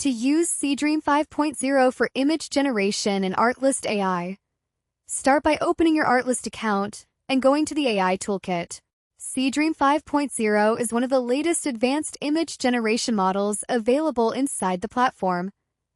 To use Seedream 5.0 for image generation in Artlist AI, start by opening your Artlist account and going to the AI toolkit. Seedream 5.0 is one of the latest advanced image generation models available inside the platform,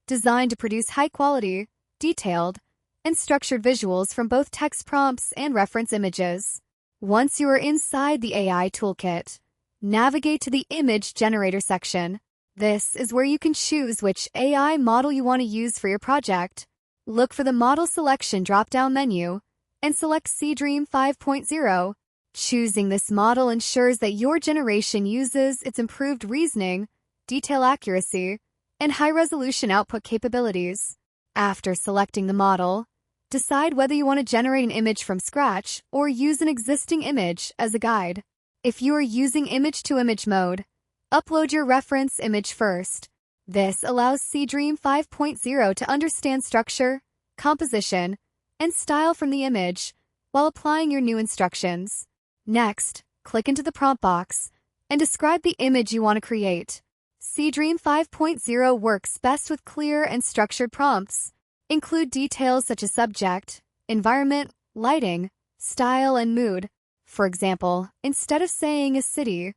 designed to produce high-quality, detailed, and structured visuals from both text prompts and reference images. Once you are inside the AI toolkit, navigate to the Image Generator section. This is where you can choose which AI model you want to use for your project. Look for the Model Selection drop-down menu and select Seedream 5.0. Choosing this model ensures that your generation uses its improved reasoning, detail accuracy, and high-resolution output capabilities. After selecting the model, decide whether you want to generate an image from scratch or use an existing image as a guide. If you are using image-to-image mode, upload your reference image first. This allows Seedream 5.0 to understand structure, composition, and style from the image while applying your new instructions. Next, click into the prompt box and describe the image you want to create. Seedream 5.0 works best with clear and structured prompts. Include details such as subject, environment, lighting, style, and mood. For example, instead of saying a city,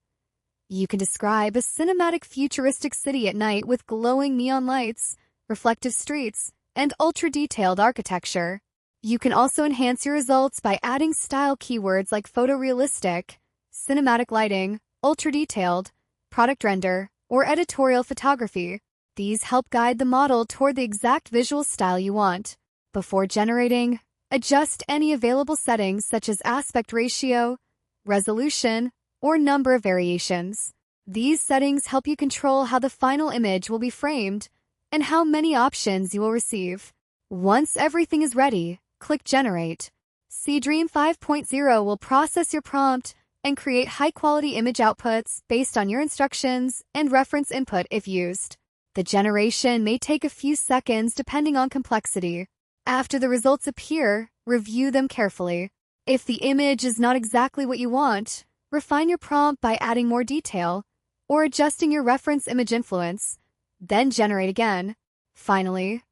you can describe a cinematic futuristic city at night with glowing neon lights, reflective streets, and ultra-detailed architecture. You can also enhance your results by adding style keywords like photorealistic, cinematic lighting, ultra-detailed, product render, or editorial photography. These help guide the model toward the exact visual style you want. Before generating, adjust any available settings such as aspect ratio, resolution, or number of variations. These settings help you control how the final image will be framed and how many options you will receive. Once everything is ready, click Generate. Seedream 5.0 will process your prompt and create high-quality image outputs based on your instructions and reference input if used. The generation may take a few seconds depending on complexity. After the results appear, review them carefully. If the image is not exactly what you want, refine your prompt by adding more detail or adjusting your reference image influence, then generate again. Finally,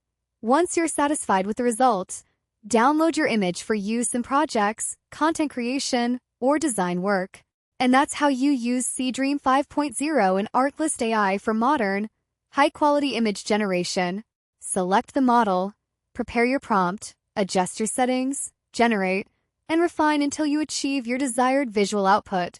once you're satisfied with the result, download your image for use in projects, content creation, or design work. And that's how you use Seedream 5.0 and Artlist AI for modern, high-quality image generation. Select the model, prepare your prompt, adjust your settings, generate, and refine until you achieve your desired visual output.